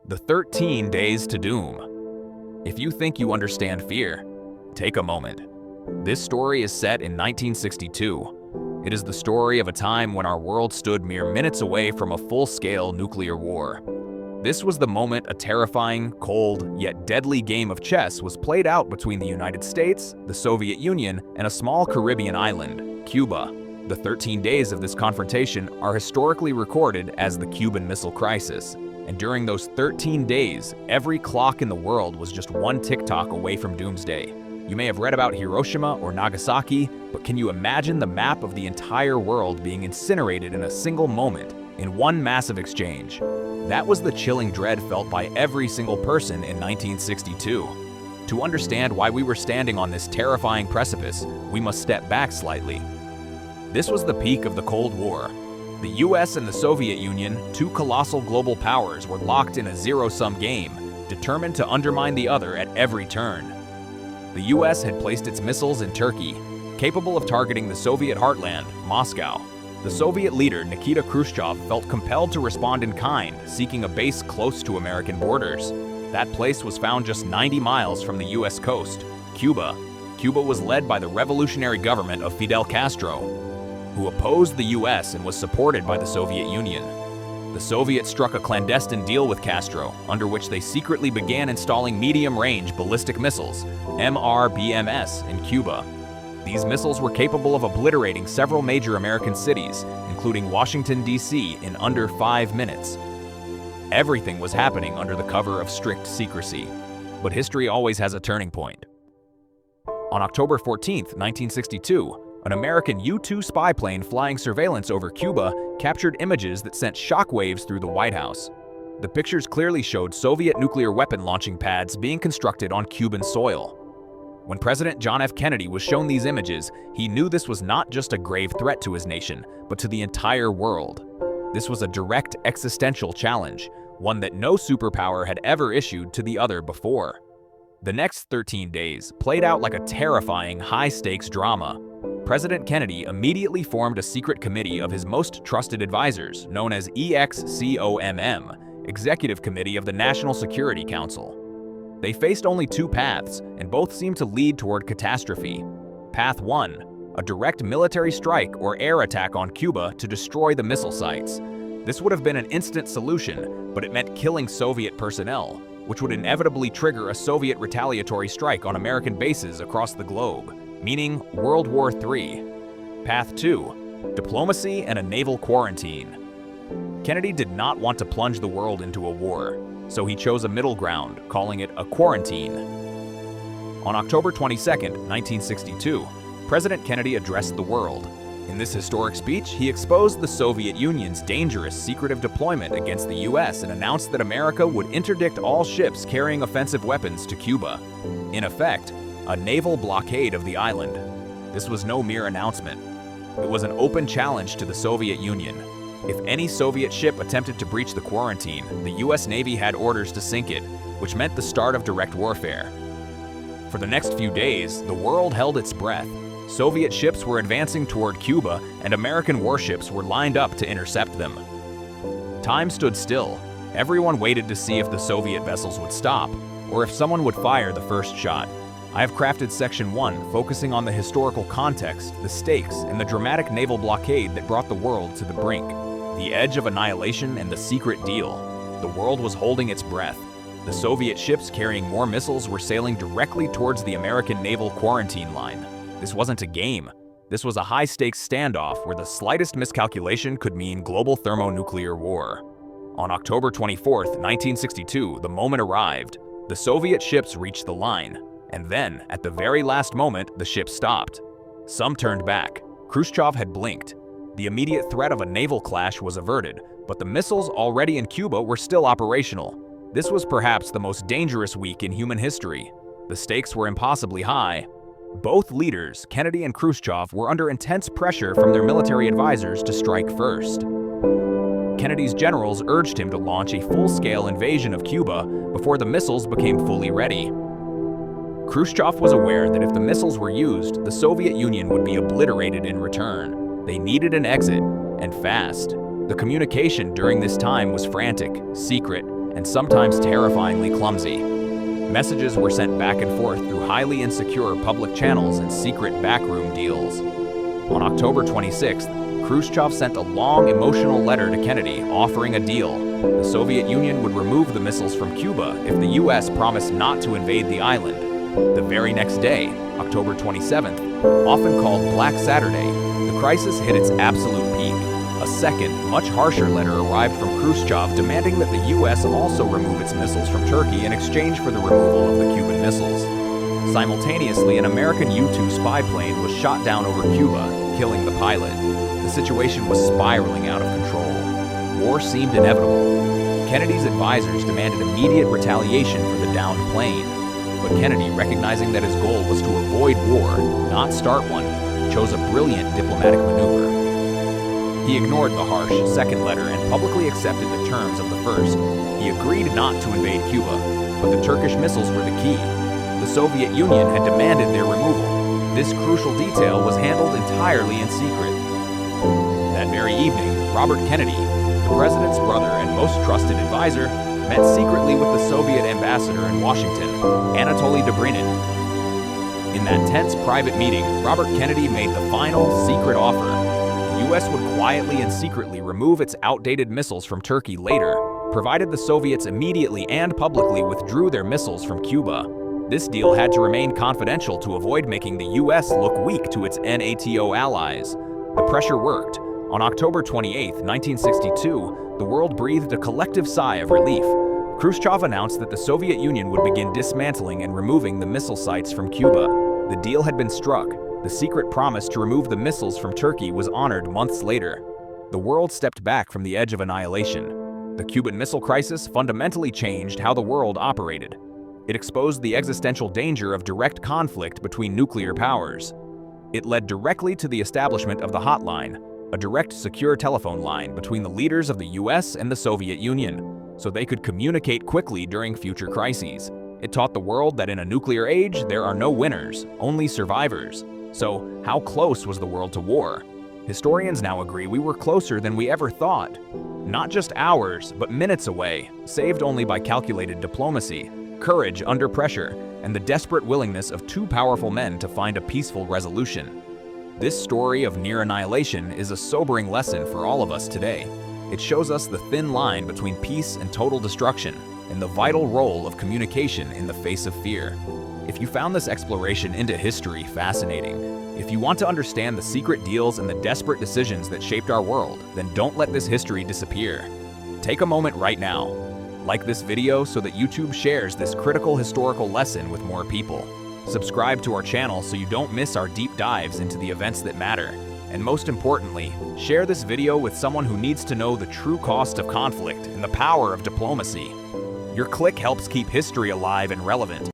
The 13 Days to Doom. If you think you understand fear, take a moment. This story is set in 1962. It is the story of a time when our world stood mere minutes away from a full-scale nuclear war. This was the moment a terrifying, cold, yet deadly game of chess was played out between the United States, the Soviet Union, and a small Caribbean island, Cuba. The 13 days of this confrontation are historically recorded as the Cuban Missile Crisis. And during those 13 days, every clock in the world was just one tick-tock away from doomsday. You may have read about Hiroshima or Nagasaki, but can you imagine the map of the entire world being incinerated in a single moment, in one massive exchange? That was the chilling dread felt by every single person in 1962. To understand why we were standing on this terrifying precipice, we must step back slightly. This was the peak of the Cold War. The US and the Soviet Union, two colossal global powers, were locked in a zero-sum game, determined to undermine the other at every turn. The US had placed its missiles in Turkey, capable of targeting the Soviet heartland, Moscow. The Soviet leader Nikita Khrushchev felt compelled to respond in kind, seeking a base close to American borders. That place was found just 90 miles from the US coast, Cuba. Cuba was led by the revolutionary government of Fidel Castro, who opposed the US and was supported by the Soviet Union. The Soviets struck a clandestine deal with Castro, under which they secretly began installing medium-range ballistic missiles, MRBMS, in Cuba. These missiles were capable of obliterating several major American cities, including Washington, D.C., in under 5 minutes. Everything was happening under the cover of strict secrecy. But history always has a turning point. On October 14, 1962, an American U-2 spy plane flying surveillance over Cuba captured images that sent shockwaves through the White House. The pictures clearly showed Soviet nuclear weapon launching pads being constructed on Cuban soil. When President John F. Kennedy was shown these images, he knew this was not just a grave threat to his nation, but to the entire world. This was a direct existential challenge, one that no superpower had ever issued to the other before. The next 13 days played out like a terrifying, high-stakes drama. President Kennedy immediately formed a secret committee of his most trusted advisors, known as EXCOMM, Executive Committee of the National Security Council. They faced only two paths, and both seemed to lead toward catastrophe. Path 1, a direct military strike or air attack on Cuba to destroy the missile sites. This would have been an instant solution, but it meant killing Soviet personnel, which would inevitably trigger a Soviet retaliatory strike on American bases across the globe, meaning World War III. Path 2, diplomacy and a naval quarantine. Kennedy did not want to plunge the world into a war, so he chose a middle ground, calling it a quarantine. On October 22, 1962, President Kennedy addressed the world. In this historic speech, he exposed the Soviet Union's dangerous secretive deployment against the US and announced that America would interdict all ships carrying offensive weapons to Cuba. In effect, a naval blockade of the island. This was no mere announcement. It was an open challenge to the Soviet Union. If any Soviet ship attempted to breach the quarantine, the US Navy had orders to sink it, which meant the start of direct warfare. For the next few days, the world held its breath. Soviet ships were advancing toward Cuba, and American warships were lined up to intercept them. Time stood still. Everyone waited to see if the Soviet vessels would stop, or if someone would fire the first shot. I have crafted Section 1, focusing on the historical context, the stakes, and the dramatic naval blockade that brought the world to the brink. The edge of annihilation and the secret deal. The world was holding its breath. The Soviet ships carrying more missiles were sailing directly towards the American naval quarantine line. This wasn't a game. This was a high-stakes standoff where the slightest miscalculation could mean global thermonuclear war. On October 24, 1962, the moment arrived. The Soviet ships reached the line. And then, at the very last moment, the ship stopped. Some turned back. Khrushchev had blinked. The immediate threat of a naval clash was averted, but the missiles already in Cuba were still operational. This was perhaps the most dangerous week in human history. The stakes were impossibly high. Both leaders, Kennedy and Khrushchev, were under intense pressure from their military advisors to strike first. Kennedy's generals urged him to launch a full-scale invasion of Cuba before the missiles became fully ready. Khrushchev was aware that if the missiles were used, the Soviet Union would be obliterated in return. They needed an exit, and fast. The communication during this time was frantic, secret, and sometimes terrifyingly clumsy. Messages were sent back and forth through highly insecure public channels and secret backroom deals. On October 26th, Khrushchev sent a long, emotional letter to Kennedy offering a deal. The Soviet Union would remove the missiles from Cuba if the US promised not to invade the island. The very next day, October 27th, often called Black Saturday, the crisis hit its absolute peak. A second, much harsher letter arrived from Khrushchev demanding that the US also remove its missiles from Turkey in exchange for the removal of the Cuban missiles. Simultaneously, an American U-2 spy plane was shot down over Cuba, killing the pilot. The situation was spiraling out of control. War seemed inevitable. Kennedy's advisors demanded immediate retaliation for the downed plane. But Kennedy, recognizing that his goal was to avoid war, not start one, chose a brilliant diplomatic maneuver. He ignored the harsh second letter and publicly accepted the terms of the first. He agreed not to invade Cuba, but the Turkish missiles were the key. The Soviet Union had demanded their removal. This crucial detail was handled entirely in secret. That very evening, Robert Kennedy, the president's brother and most trusted advisor, met secretly with the Soviet ambassador in Washington, Anatoly Dobrynin. In that tense private meeting, Robert Kennedy made the final secret offer. The US would quietly and secretly remove its outdated missiles from Turkey later, provided the Soviets immediately and publicly withdrew their missiles from Cuba. This deal had to remain confidential to avoid making the US look weak to its NATO allies. The pressure worked. On October 28, 1962, the world breathed a collective sigh of relief. Khrushchev announced that the Soviet Union would begin dismantling and removing the missile sites from Cuba. The deal had been struck. The secret promise to remove the missiles from Turkey was honored months later. The world stepped back from the edge of annihilation. The Cuban Missile Crisis fundamentally changed how the world operated. It exposed the existential danger of direct conflict between nuclear powers. It led directly to the establishment of the hotline, a direct, secure telephone line between the leaders of the US and the Soviet Union, so they could communicate quickly during future crises. It taught the world that in a nuclear age, there are no winners, only survivors. So, how close was the world to war? Historians now agree we were closer than we ever thought. Not just hours, but minutes away, saved only by calculated diplomacy, courage under pressure, and the desperate willingness of two powerful men to find a peaceful resolution. This story of near annihilation is a sobering lesson for all of us today. It shows us the thin line between peace and total destruction, and the vital role of communication in the face of fear. If you found this exploration into history fascinating, if you want to understand the secret deals and the desperate decisions that shaped our world, then don't let this history disappear. Take a moment right now. Like this video so that YouTube shares this critical historical lesson with more people. Subscribe to our channel so you don't miss our deep dives into the events that matter. And most importantly, share this video with someone who needs to know the true cost of conflict and the power of diplomacy. Your click helps keep history alive and relevant.